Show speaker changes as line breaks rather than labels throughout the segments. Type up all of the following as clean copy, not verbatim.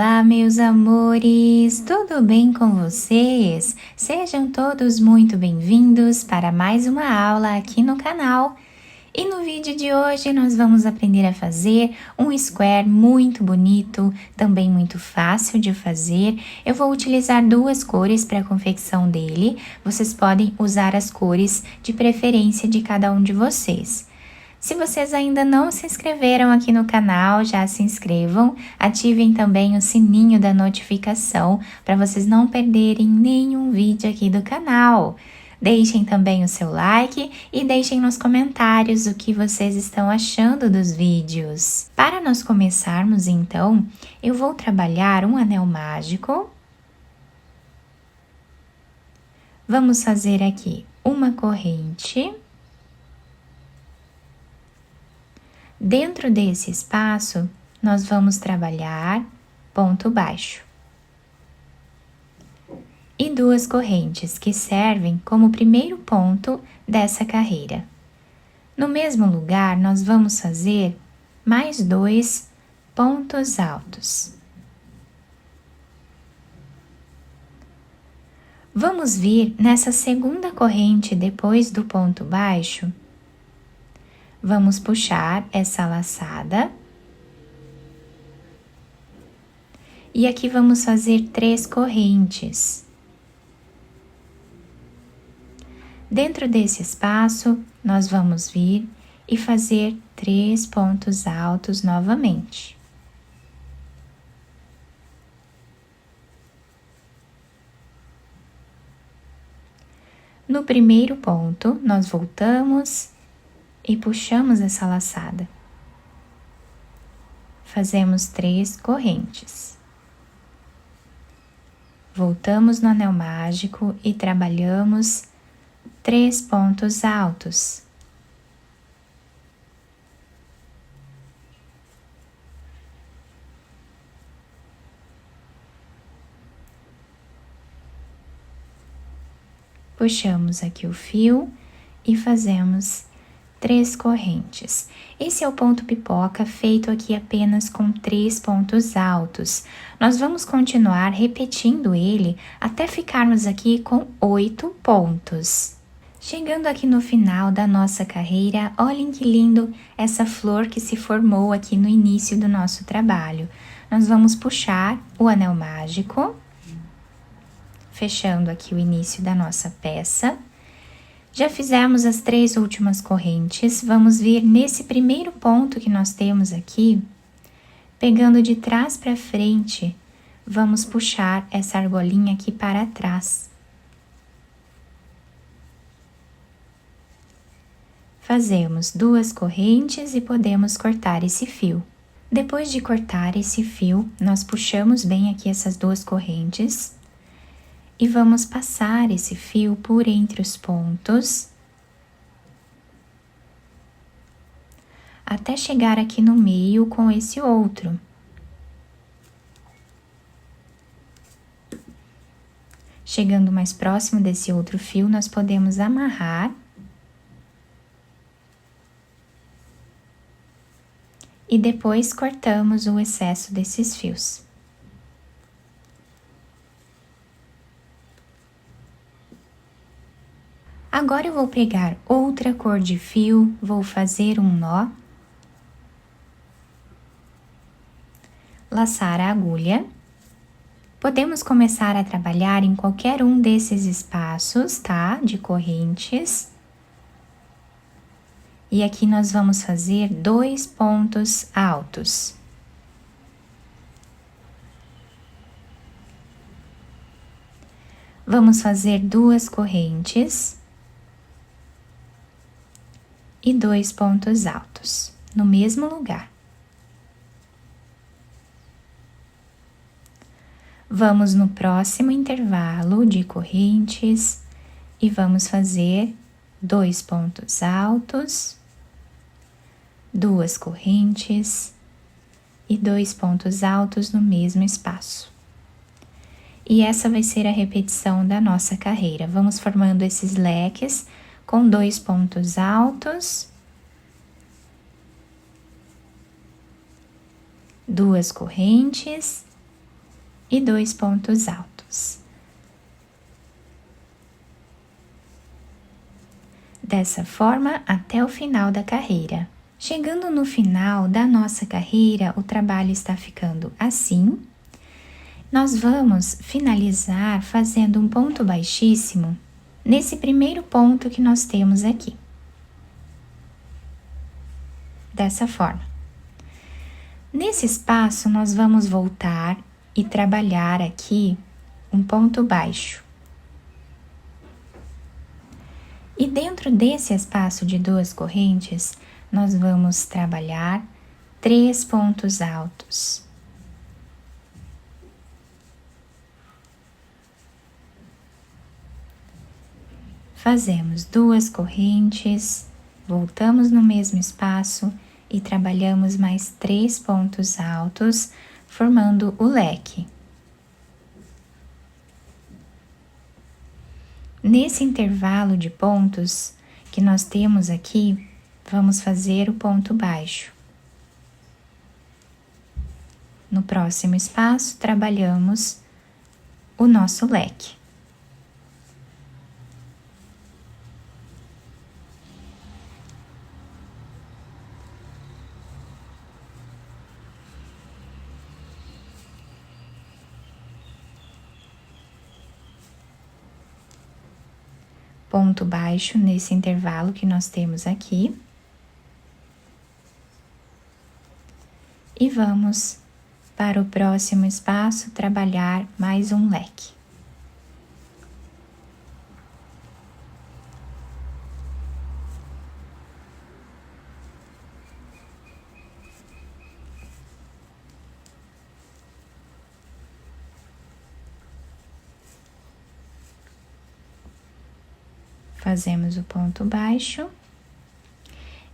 Olá, meus amores! Tudo bem com vocês? Sejam todos muito bem-vindos para mais uma aula aqui no canal. E no vídeo de hoje nós vamos aprender a fazer um square muito bonito, também muito fácil de fazer. Eu vou utilizar duas cores para a confecção dele. Vocês podem usar as cores de preferência de cada um de vocês. Se vocês ainda não se inscreveram aqui no canal, já se inscrevam, ativem também o sininho da notificação para vocês não perderem nenhum vídeo aqui do canal. Deixem também o seu like e deixem nos comentários o que vocês estão achando dos vídeos. Para nós começarmos então, eu vou trabalhar um anel mágico. Vamos fazer aqui uma corrente. Dentro desse espaço, nós vamos trabalhar ponto baixo. E duas correntes que servem como primeiro ponto dessa carreira. No mesmo lugar, nós vamos fazer mais dois pontos altos. Vamos vir nessa segunda corrente depois do ponto baixo. Vamos puxar essa laçada. E aqui vamos fazer 3 correntes. Dentro desse espaço, nós vamos vir e fazer 3 pontos altos novamente. No primeiro ponto, nós voltamos e puxamos essa laçada. Fazemos 3 correntes. Voltamos no anel mágico e trabalhamos 3 pontos altos. Puxamos aqui o fio e fazemos 3 correntes. Esse é o ponto pipoca feito aqui apenas com 3 pontos altos. Nós vamos continuar repetindo ele até ficarmos aqui com 8 pontos. Chegando aqui no final da nossa carreira, olhem que lindo essa flor que se formou aqui no início do nosso trabalho. Nós vamos puxar o anel mágico, fechando aqui o início da nossa peça. Já fizemos as 3 últimas correntes, vamos vir nesse primeiro ponto que nós temos aqui, pegando de trás para frente, vamos puxar essa argolinha aqui para trás. Fazemos 2 correntes e podemos cortar esse fio. Depois de cortar esse fio, nós puxamos bem aqui essas 2 correntes. E vamos passar esse fio por entre os pontos, até chegar aqui no meio com esse outro. Chegando mais próximo desse outro fio, nós podemos amarrar. E depois cortamos o excesso desses fios. Agora eu vou pegar outra cor de fio, vou fazer um nó, laçar a agulha. Podemos começar a trabalhar em qualquer um desses espaços, tá? De correntes. E aqui nós vamos fazer 2 pontos altos. Vamos fazer 2 correntes. E 2 pontos altos, no mesmo lugar. Vamos no próximo intervalo de correntes e vamos fazer 2 pontos altos, 2 correntes e 2 pontos altos no mesmo espaço. E essa vai ser a repetição da nossa carreira. Vamos formando esses leques com 2 pontos altos, 2 correntes e 2 pontos altos. Dessa forma, até o final da carreira. Chegando no final da nossa carreira, o trabalho está ficando assim. Nós vamos finalizar fazendo um ponto baixíssimo nesse primeiro ponto que nós temos aqui. Dessa forma. Nesse espaço, nós vamos voltar e trabalhar aqui um ponto baixo. E dentro desse espaço de 2 correntes, nós vamos trabalhar 3 pontos altos. Fazemos 2 correntes, voltamos no mesmo espaço e trabalhamos mais 3 pontos altos, formando o leque. Nesse intervalo de pontos que nós temos aqui, vamos fazer o ponto baixo. No próximo espaço, trabalhamos o nosso leque. Ponto baixo nesse intervalo que nós temos aqui. E vamos para o próximo espaço trabalhar mais um leque. Fazemos o ponto baixo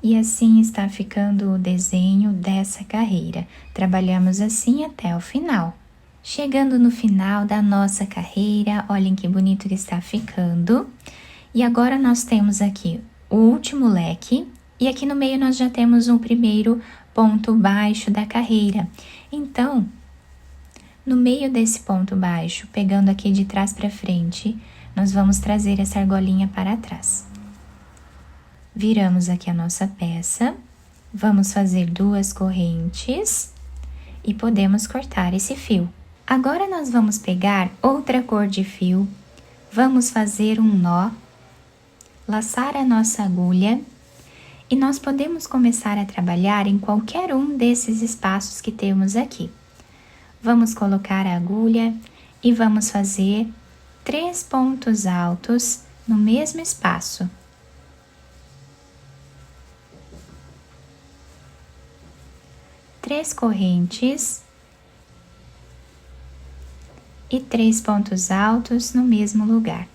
e assim está ficando o desenho dessa carreira. Trabalhamos assim até o final. Chegando no final da nossa carreira, olhem que bonito que está ficando. E agora nós temos aqui o último leque e aqui no meio nós já temos o primeiro ponto baixo da carreira. Então, no meio desse ponto baixo, pegando aqui de trás para frente, nós vamos trazer essa argolinha para trás. Viramos aqui a nossa peça, vamos fazer 2 correntes e podemos cortar esse fio. Agora nós vamos pegar outra cor de fio, vamos fazer um nó, laçar a nossa agulha e nós podemos começar a trabalhar em qualquer um desses espaços que temos aqui. Vamos colocar a agulha e vamos fazer 3 pontos altos no mesmo espaço. Três correntes e 3 pontos altos no mesmo lugar.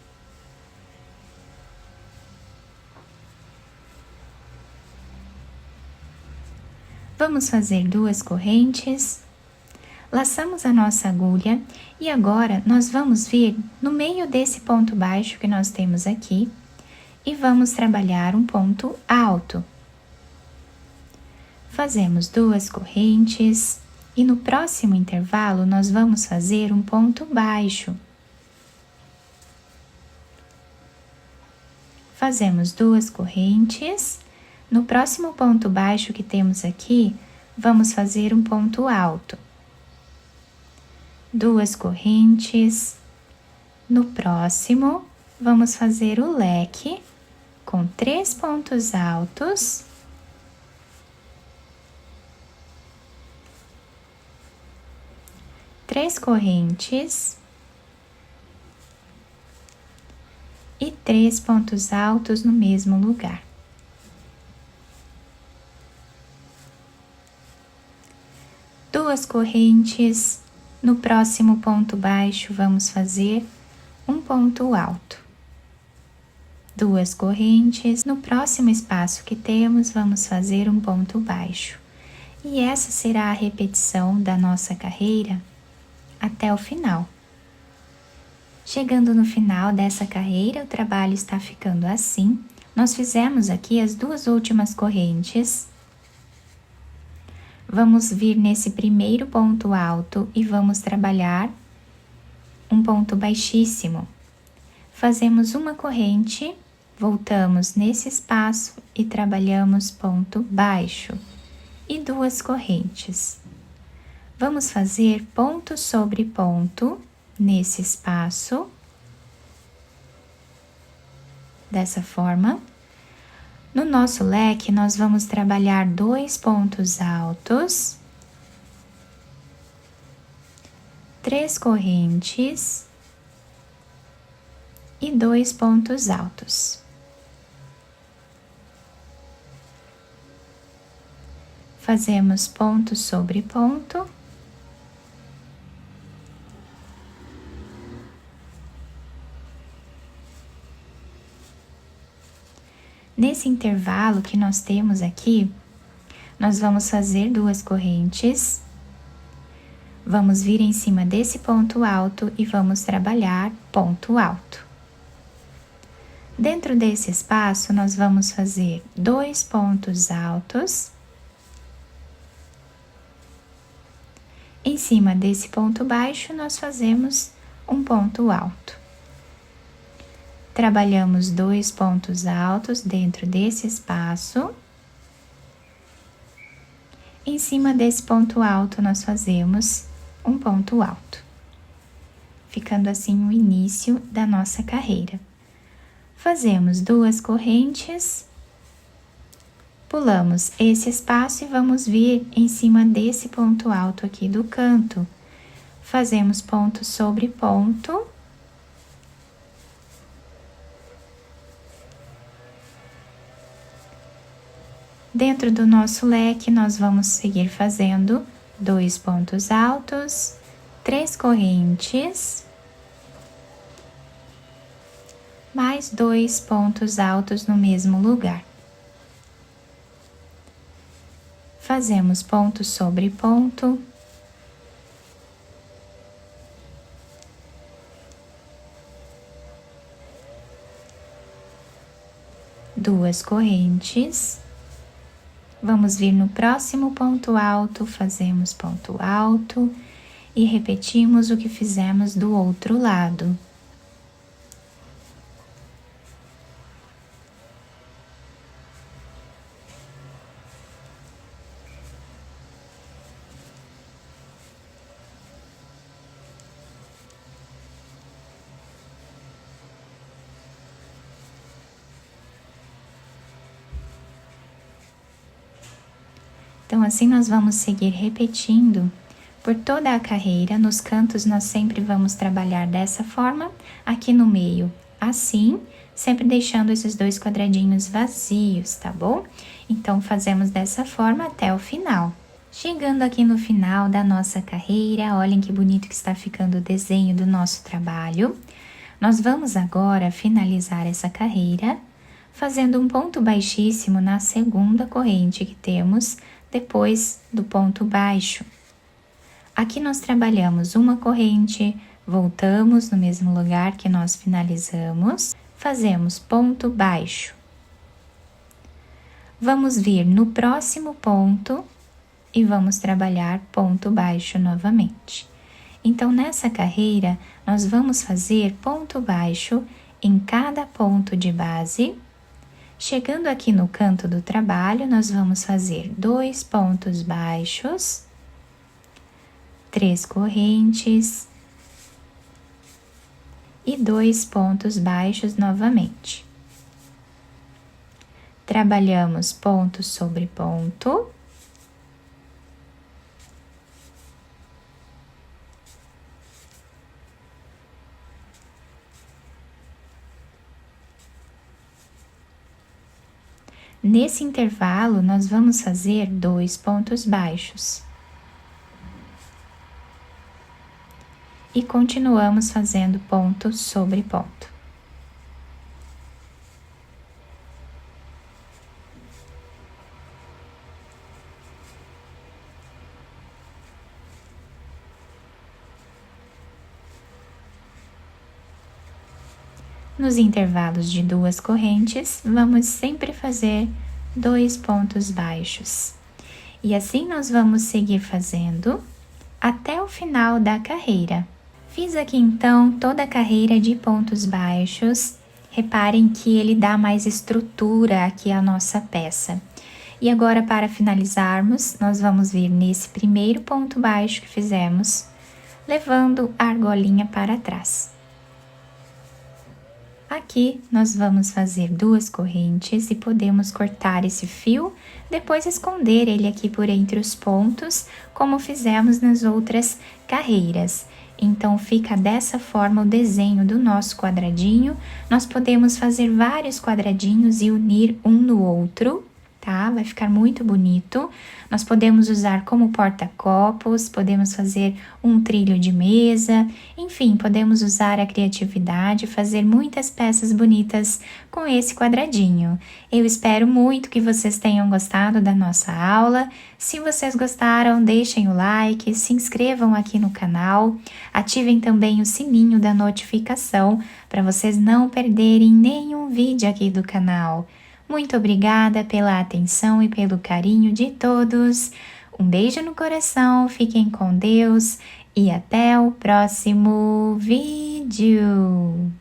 Vamos fazer 2 correntes. Laçamos a nossa agulha e agora nós vamos vir no meio desse ponto baixo que nós temos aqui e vamos trabalhar um ponto alto. Fazemos 2 correntes e no próximo intervalo nós vamos fazer um ponto baixo. Fazemos 2 correntes, no próximo ponto baixo que temos aqui, vamos fazer um ponto alto. 2 correntes, no próximo vamos fazer o leque com 3 pontos altos. Três correntes e 3 pontos altos no mesmo lugar. Duas correntes, no próximo ponto baixo vamos fazer um ponto alto. 2 correntes, no próximo espaço que temos vamos fazer um ponto baixo. E essa será a repetição da nossa carreira até o final. Chegando no final dessa carreira, o trabalho está ficando assim. Nós fizemos aqui as 2 últimas correntes. Vamos vir nesse primeiro ponto alto e vamos trabalhar um ponto baixíssimo. Fazemos uma corrente, voltamos nesse espaço e trabalhamos ponto baixo e 2 correntes. Vamos fazer ponto sobre ponto nesse espaço, dessa forma. No nosso leque, nós vamos trabalhar 2 pontos altos, 3 correntes e 2 pontos altos. Fazemos ponto sobre ponto. Nesse intervalo que nós temos aqui, nós vamos fazer 2 correntes, vamos vir em cima desse ponto alto e vamos trabalhar ponto alto. Dentro desse espaço, nós vamos fazer 2 pontos altos. Em cima desse ponto baixo, nós fazemos um ponto alto. Trabalhamos 2 pontos altos dentro desse espaço. Em cima desse ponto alto, nós fazemos um ponto alto, ficando assim o início da nossa carreira. Fazemos 2 correntes, pulamos esse espaço e vamos vir em cima desse ponto alto aqui do canto. Fazemos ponto sobre ponto. Dentro do nosso leque, nós vamos seguir fazendo 2 pontos altos, 3 correntes, mais 2 pontos altos no mesmo lugar. Fazemos ponto sobre ponto. Duas correntes. Vamos vir no próximo ponto alto, fazemos ponto alto e repetimos o que fizemos do outro lado. Então, assim nós vamos seguir repetindo por toda a carreira. Nos cantos nós sempre vamos trabalhar dessa forma, aqui no meio assim, sempre deixando esses 2 quadradinhos vazios, tá bom? Então, fazemos dessa forma até o final. Chegando aqui no final da nossa carreira, olhem que bonito que está ficando o desenho do nosso trabalho. Nós vamos agora finalizar essa carreira, fazendo um ponto baixíssimo na segunda corrente que temos depois do ponto baixo. Aqui nós trabalhamos uma corrente, voltamos no mesmo lugar que nós finalizamos, fazemos ponto baixo. Vamos vir no próximo ponto e vamos trabalhar ponto baixo novamente. Então, nessa carreira, nós vamos fazer ponto baixo em cada ponto de base. Chegando aqui no canto do trabalho, nós vamos fazer 2 pontos baixos, 3 correntes e 2 pontos baixos novamente. Trabalhamos ponto sobre ponto. Nesse intervalo, nós vamos fazer 2 pontos baixos. E continuamos fazendo ponto sobre ponto. Nos intervalos de 2 correntes, vamos sempre fazer 2 pontos baixos. E assim nós vamos seguir fazendo até o final da carreira. Fiz aqui então toda a carreira de pontos baixos. Reparem que ele dá mais estrutura aqui à nossa peça. E agora, para finalizarmos, nós vamos vir nesse primeiro ponto baixo que fizemos, levando a argolinha para trás. Aqui nós vamos fazer 2 correntes e podemos cortar esse fio, depois esconder ele aqui por entre os pontos, como fizemos nas outras carreiras. Então, fica dessa forma o desenho do nosso quadradinho. Nós podemos fazer vários quadradinhos e unir um no outro, tá? Vai ficar muito bonito. Nós podemos usar como porta-copos, podemos fazer um trilho de mesa, enfim, podemos usar a criatividade, fazer muitas peças bonitas com esse quadradinho. Eu espero muito que vocês tenham gostado da nossa aula. Se vocês gostaram, deixem o like, se inscrevam aqui no canal, ativem também o sininho da notificação para vocês não perderem nenhum vídeo aqui do canal. Muito obrigada pela atenção e pelo carinho de todos. Um beijo no coração, fiquem com Deus e até o próximo vídeo.